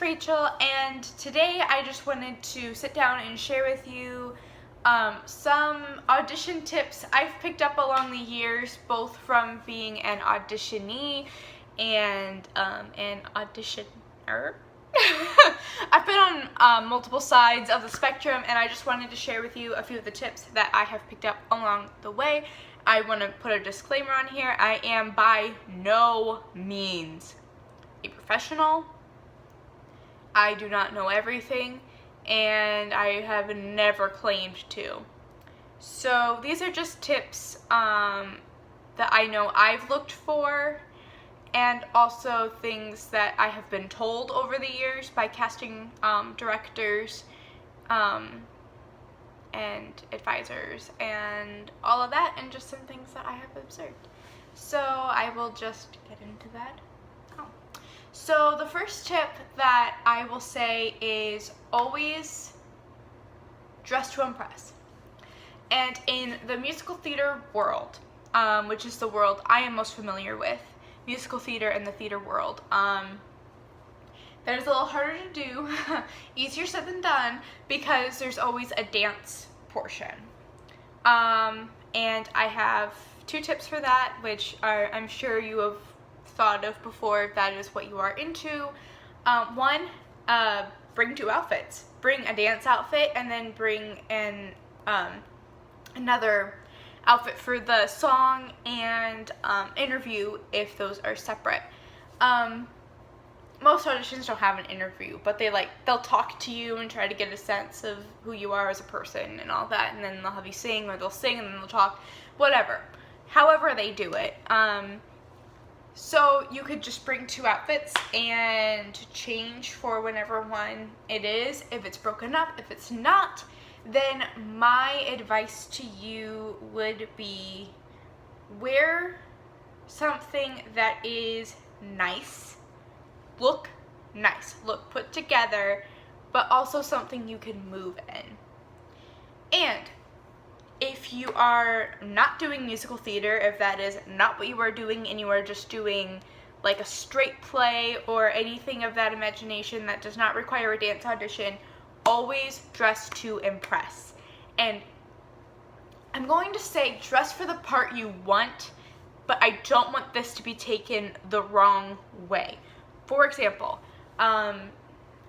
it's Rachel, and today I just wanted to sit down and share with you some audition tips I've picked up along the years, both from being an auditionee and an auditioner. I've been on multiple sides of the spectrum, and I just wanted to share with you a few of the tips that I have picked up along the way. I want to put a disclaimer on here. I am by no means a professional. I do not know everything, and I have never claimed to. So these are just tips that I know I've looked for, and also things that I have been told over the years by casting directors and advisors and all of that, and just some things that I have observed. So I will just get into that. So the first tip that I will say is always dress to impress. And in the musical theater world, which is the world I am most familiar with, musical theater and the theater world, that is a little harder to do, easier said than done, because there's always a dance portion. And I have two tips for that, which I'm sure you have thought of before if that is what you are into. One, bring two outfits. Bring a dance outfit and then bring an another outfit for the song and interview if those are separate. Most auditions don't have an interview, but they'll talk to you and try to get a sense of who you are as a person and all that, and then they'll have you sing, or they'll sing and then they'll talk, whatever. However they do it. So you could just bring two outfits and change for whenever one it is. If it's broken up, if it's not, then my advice to you would be wear something that is nice, look nice, look put together, but also something you can move in. And if you are not doing musical theater, if that is not what you are doing and you are just doing like a straight play or anything of that imagination that does not require a dance audition, always dress to impress. And I'm going to say dress for the part you want, but I don't want this to be taken the wrong way. For example, a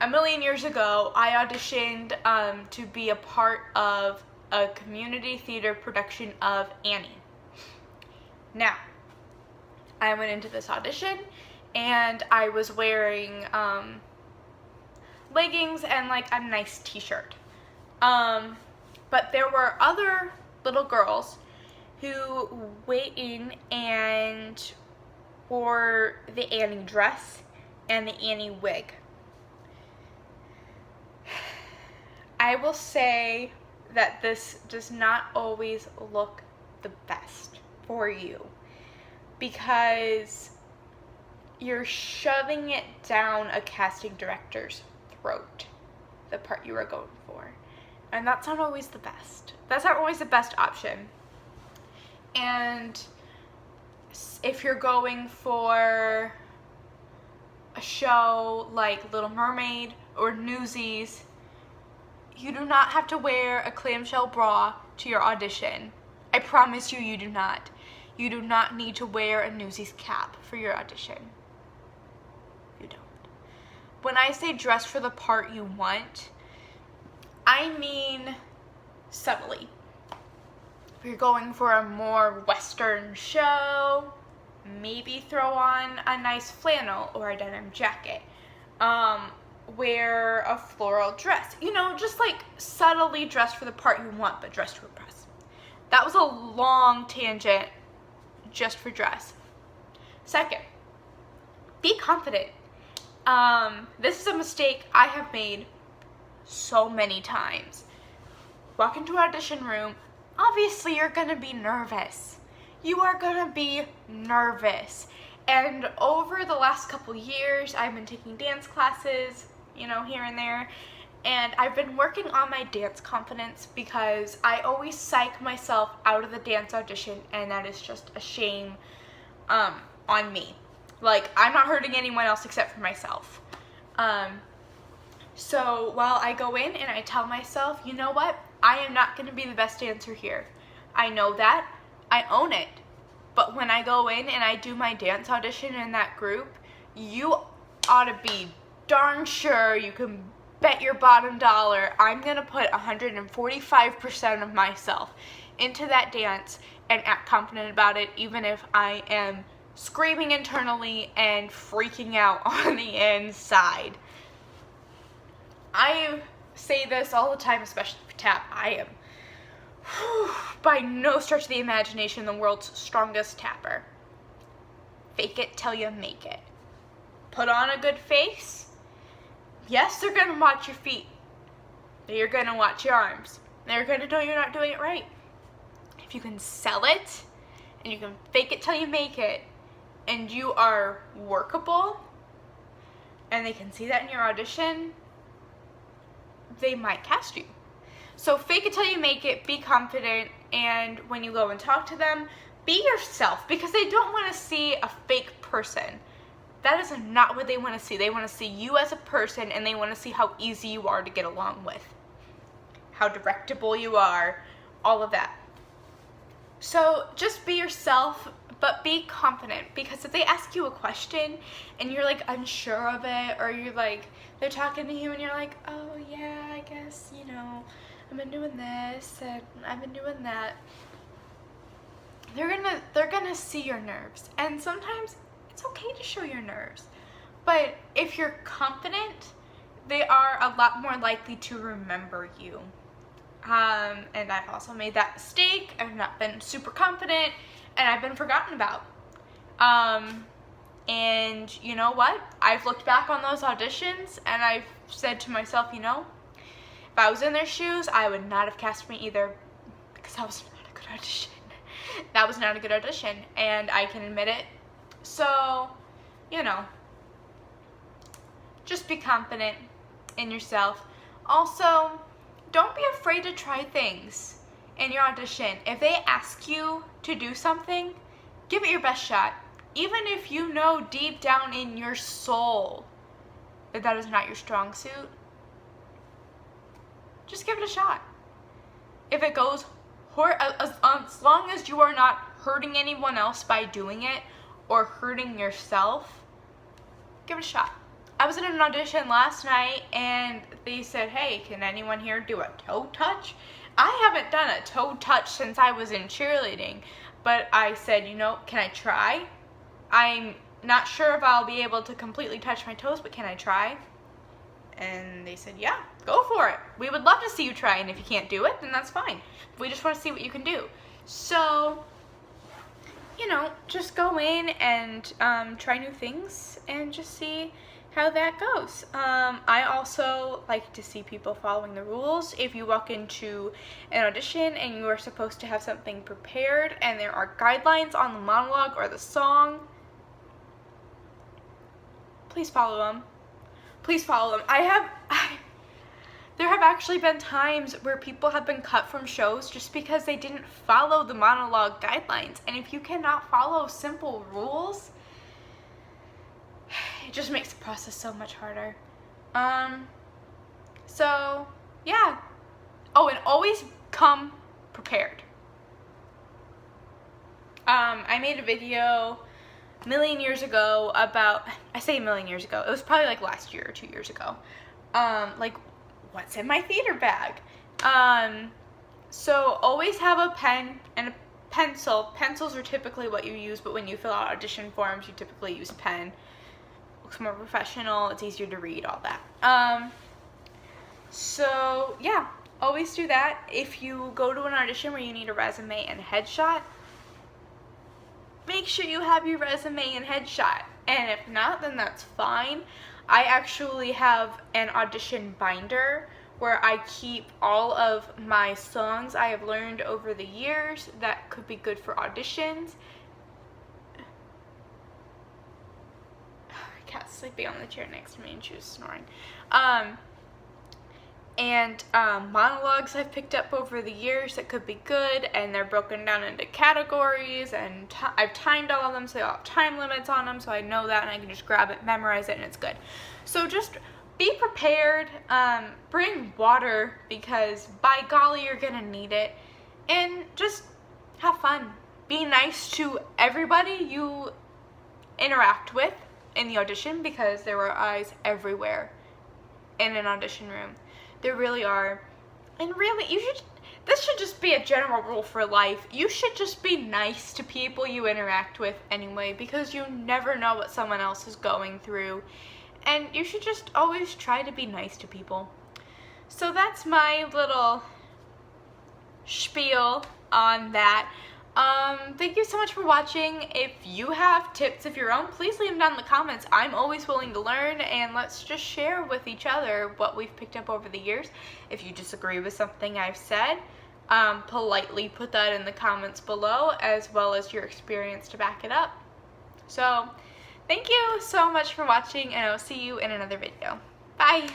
million years ago, I auditioned to be a part of a community theater production of Annie. Now, I went into this audition and I was wearing leggings and like a nice t-shirt. But there were other little girls who went in and wore the Annie dress and the Annie wig. I will say that this does not always look the best for you, because you're shoving it down a casting director's throat, the part you are going for. And that's not always the best. That's not always the best option. And if you're going for a show like Little Mermaid or Newsies, you do not have to wear a clamshell bra to your audition. I promise you, you do not. You do not need to wear a Newsies cap for your audition. You don't. When I say dress for the part you want, I mean subtly. If you're going for a more Western show, maybe throw on a nice flannel or a denim jacket. Wear a floral dress. You know, just like subtly dress for the part you want, but dress to impress. That was a long tangent just for dress. Second, be confident. This is a mistake I have made so many times. Walk into an audition room, obviously you're gonna be nervous. You are gonna be nervous. And over the last couple years, I've been taking dance classes, you know, here and there, and I've been working on my dance confidence, because I always psych myself out of the dance audition, and that is just a shame on me. Like, I'm not hurting anyone else except for myself. So while I go in and I tell myself, you know what, I am not going to be the best dancer here. I know that. I own it. But when I go in and I do my dance audition in that group, you ought to be darn sure, you can bet your bottom dollar, I'm going to put 145% of myself into that dance and act confident about it, even if I am screaming internally and freaking out on the inside. I say this all the time, especially for tap. I am by no stretch of the imagination the world's strongest tapper. Fake it till you make it. Put on a good face. Yes, they're going to watch your feet. They're going to watch your arms. They're going to know you're not doing it right. If you can sell it, and you can fake it till you make it, and you are workable, and they can see that in your audition, they might cast you. So fake it till you make it, be confident, and when you go and talk to them, be yourself, because they don't want to see a fake person. That is not what they want to see. They want to see you as a person, and they want to see how easy you are to get along with, how directable you are, all of that. So just be yourself, but be confident, because if they ask you a question and you're like unsure of it, or you're like, they're talking to you and you're like, oh yeah, I guess, you know, I've been doing this and I've been doing that, they're gonna see your nerves. And sometimes it's okay to show your nerves, but if you're confident, they are a lot more likely to remember you. And I've also made that mistake. I've not been super confident, and I've been forgotten about. And you know what? I've looked back on those auditions, and I've said to myself, you know, if I was in their shoes, I would not have cast me either, because that was not a good audition. That was not a good audition, and I can admit it. So, you know, just be confident in yourself. Also, don't be afraid to try things in your audition. If they ask you to do something, give it your best shot. Even if you know deep down in your soul that that is not your strong suit, just give it a shot. If it goes, as long as you are not hurting anyone else by doing it or hurting yourself, give it a shot. I was in an audition last night and they said, hey, can anyone here do a toe touch? I haven't done a toe touch since I was in cheerleading, but I said, you know, can I try? I'm not sure if I'll be able to completely touch my toes, but can I try? And they said, yeah, go for it. We would love to see you try, and if you can't do it, then that's fine. We just want to see what you can do. So, you know, just go in and try new things and just see how that goes. I also like to see people following the rules. If you walk into an audition and you are supposed to have something prepared and there are guidelines on the monologue or the song, please follow them. Please follow them. There have actually been times where people have been cut from shows just because they didn't follow the monologue guidelines. And if you cannot follow simple rules, it just makes the process so much harder. So, yeah. Oh, and always come prepared. I made a video a million years ago about, I say a million years ago, it was probably like last year or 2 years ago, like what's in my theater bag. So always have a pen and a pencil. Pencils are typically what you use, but when you fill out audition forms, you typically use a pen. Looks more professional, it's easier to read, all that. So yeah, always do that. If you go to an audition where you need a resume and headshot, make sure you have your resume and headshot. And if not, then that's fine. I actually have an audition binder where I keep all of my songs I have learned over the years that could be good for auditions. Cat's sleeping on the chair next to me and she was snoring. And monologues I've picked up over the years that could be good, and they're broken down into categories, and I've timed all of them so they all have time limits on them, so I know that and I can just grab it, memorize it, and it's good. So just be prepared, bring water because by golly you're gonna need it, and just have fun. Be nice to everybody you interact with in the audition because there are eyes everywhere in an audition room. There really are. And really, this should just be a general rule for life. You should just be nice to people you interact with anyway, because you never know what someone else is going through. And you should just always try to be nice to people. So that's my little spiel on that. Thank you so much for watching. If you have tips of your own, please leave them down in the comments. I'm always willing to learn, and let's just share with each other what we've picked up over the years. If you disagree with something I've said, politely put that in the comments below, as well as your experience to back it up. So, thank you so much for watching, and I'll see you in another video. Bye!